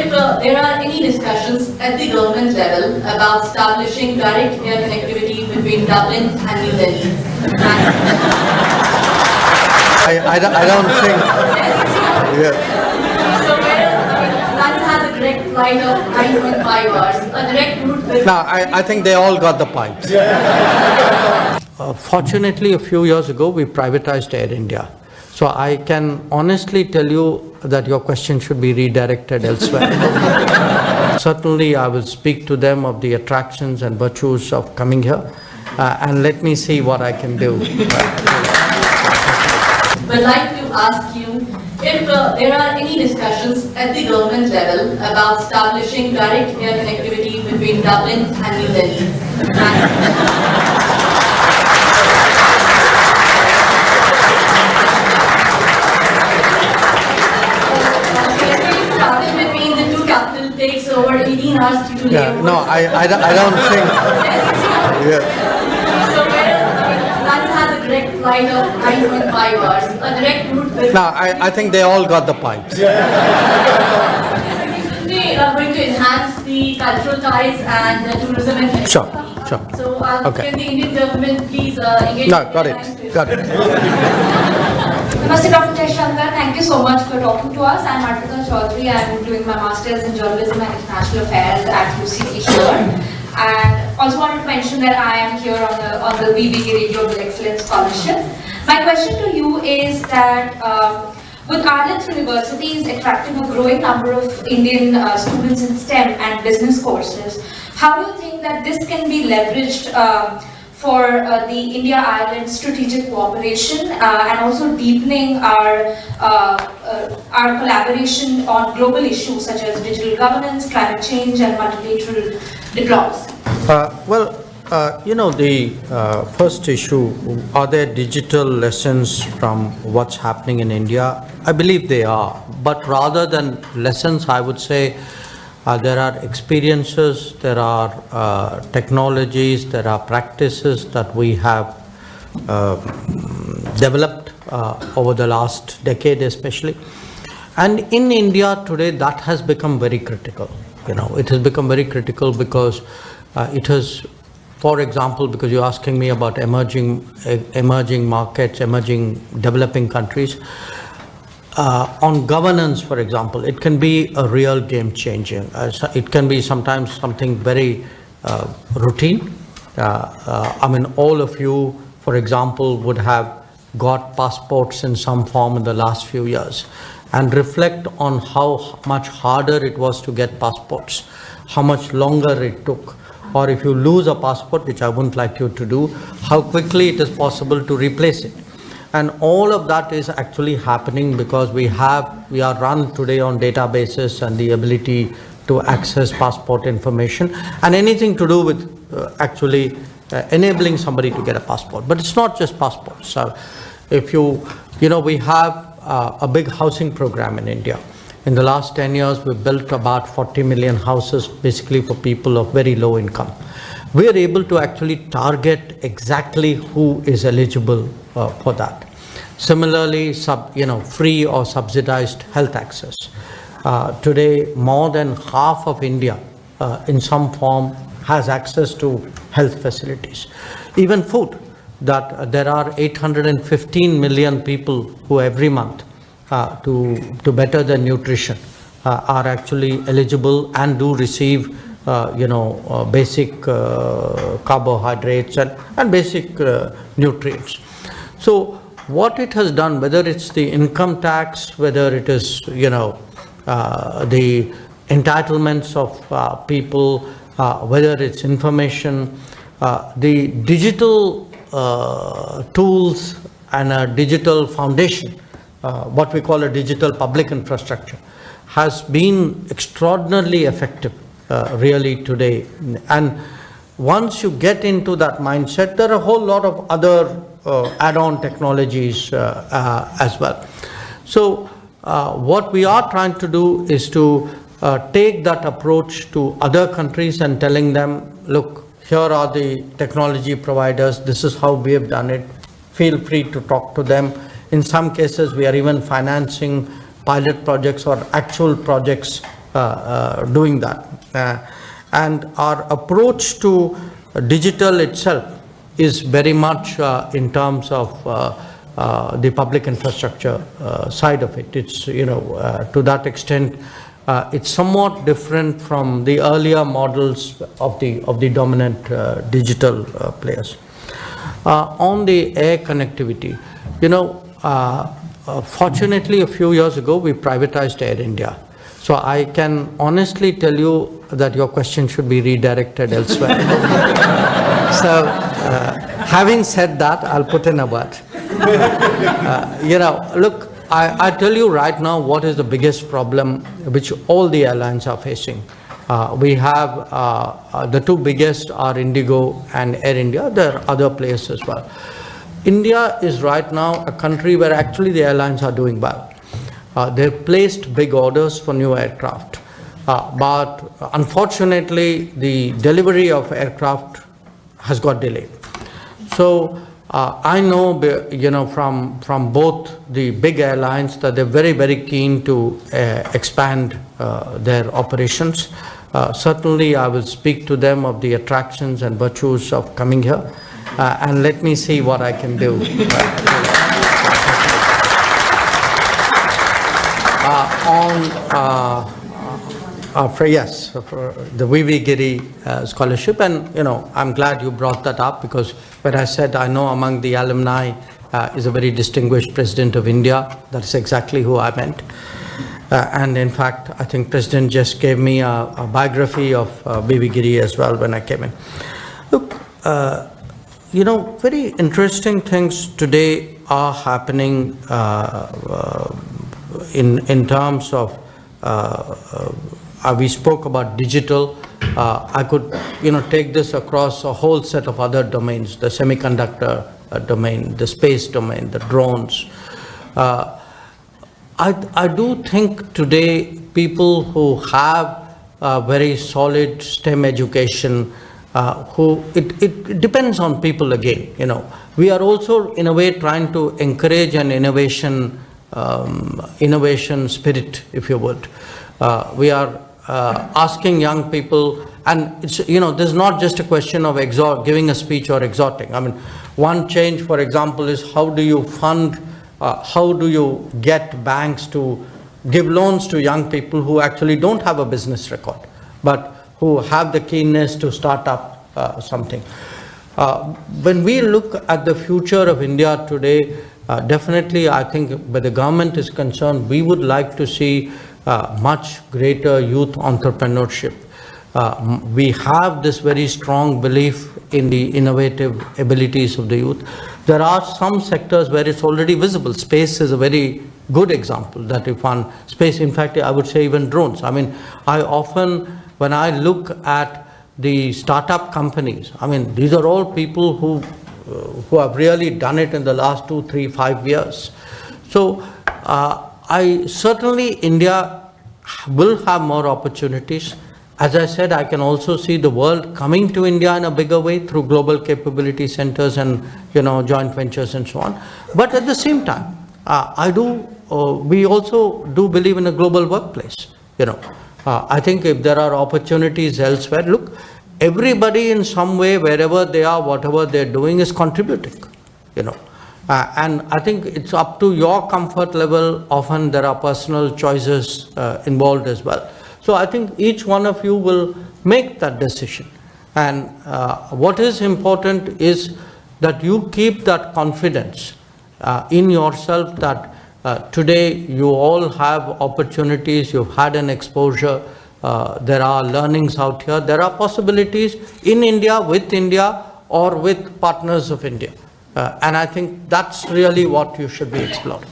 if there are any discussions at the government level about establishing direct air connectivity between Dublin and New Delhi. I don't think. Yeah. So where that has a direct flight of 9.5 hours, a direct route with... No, I think they all got the pipes. Fortunately, a few years ago, we privatized Air India. So I can honestly tell you that your question should be redirected elsewhere. Certainly, I will speak to them of the attractions and virtues of coming here, and let me see what I can do. Would like to ask you if there are any discussions at the government level about establishing direct air connectivity between Dublin and New Delhi. Between the two capital takes over 18 hours to Yeah, no, I don't think. Yeah. So where that has a direct flight of 9.5 hours, a direct route with... No, I think they all got the pipes. We are going to enhance the cultural ties and the tourism and... Sure. So Okay. can the Indian government please engage... No, got it. Namaste, Dr. Jaishankar. Thank you so much for talking to us. I'm Arpita Chaudhary. I'm doing my Masters in Journalism and International Affairs at UCT here. And also wanted to mention that I am here on the BBK Radio Bill Excellence Scholarship. My question to you is that with Ireland's universities attracting a growing number of Indian students in STEM and business courses, how do you think that this can be leveraged for the India-Ireland strategic cooperation and also deepening our collaboration on global issues such as digital governance, climate change, and multilateral diplomacy? The first issue, are there digital lessons from what's happening in India? I believe they are. But rather than lessons, I would say there are experiences, there are technologies, there are practices that we have developed over the last decade especially. And in India today, that has become very critical. It has become very critical because it has, for example, because you're asking me about emerging markets, emerging developing countries. On governance, for example, it can be a real game changer. It can be sometimes something very routine. All of you, for example, would have got passports in some form in the last few years, and reflect on how much harder it was to get passports, how much longer it took, or if you lose a passport, which I wouldn't like you to do, how quickly it is possible to replace it. And all of that is actually happening because we are run today on databases and the ability to access passport information and anything to do with actually enabling somebody to get a passport. But it's not just passports. So if we have a big housing program in India. In the last 10 years, we've built about 40 million houses, basically for people of very low income. We are able to actually target exactly who is eligible for that. Similarly, free or subsidized health access. Today, more than half of India, in some form, has access to health facilities. Even food, that there are 815 million people who every month, to better their nutrition, are actually eligible and do receive basic carbohydrates and basic nutrients. So what it has done, whether it's the income tax, whether it is the entitlements of people, whether it's information, the digital tools and a digital foundation, what we call a digital public infrastructure, has been extraordinarily effective really today. And once you get into that mindset, there are a whole lot of other add-on technologies as well. So what we are trying to do is to take that approach to other countries and telling them, look, here are the technology providers, this is how we have done it, feel free to talk to them. In some cases, we are even financing pilot projects or actual projects doing that. And our approach to digital itself is very much in terms of the public infrastructure side of it. It's, to that extent, it's somewhat different from the earlier models of the dominant digital players. On the air connectivity, fortunately, a few years ago, we privatized Air India. So I can honestly tell you that your question should be redirected elsewhere. So, having said that, I'll put in a word. Look, I tell you right now what is the biggest problem which all the airlines are facing. We have the two biggest are Indigo and Air India. There are other players as well. India is right now a country where actually the airlines are doing well. They've placed big orders for new aircraft. But unfortunately, the delivery of aircraft has got delayed. So I know, from both the big airlines that they're very, very keen to expand their operations. Certainly, I will speak to them of the attractions and virtues of coming here. And let me see what I can do. For the V.V. Giri scholarship, and I'm glad you brought that up, because when I said I know among the alumni is a very distinguished president of India, that's exactly who I meant. And in fact, I think President just gave me a biography of V.V. Giri as well when I came in. Look, very interesting things today are happening in terms of, we spoke about digital. I could, take this across a whole set of other domains, the semiconductor domain, the space domain, the drones. I do think today people who have a very solid STEM education, it depends on people again. We are also in a way trying to encourage an innovation spirit, if you would. We are asking young people, and it's, there's not just a question of giving a speech or exhorting. I mean, one change, for example, is how do you fund, how do you get banks to give loans to young people who actually don't have a business record, but who have the keenness to start up something. When we look at the future of India today, definitely I think where the government is concerned, we would like to see much greater youth entrepreneurship. We have this very strong belief in the innovative abilities of the youth. There are some sectors where it's already visible. Space is a very good example that we found. Space, in fact, I would say even drones. I mean, I often, when I look at the startup companies, I mean, these are all people who have really done it in the last 2, 3, 5 years. So certainly India will have more opportunities. As I said, I can also see the world coming to India in a bigger way through global capability centers and joint ventures and so on. But at the same time, we also do believe in a global workplace. I think if there are opportunities elsewhere, look, everybody in some way, wherever they are, whatever they're doing is contributing, and I think it's up to your comfort level. Often there are personal choices involved as well. So I think each one of you will make that decision. And what is important is that you keep that confidence in yourself that today you all have opportunities, you've had an exposure, there are learnings out here, there are possibilities in India, with India, or with partners of India. And I think that's really what you should be exploring.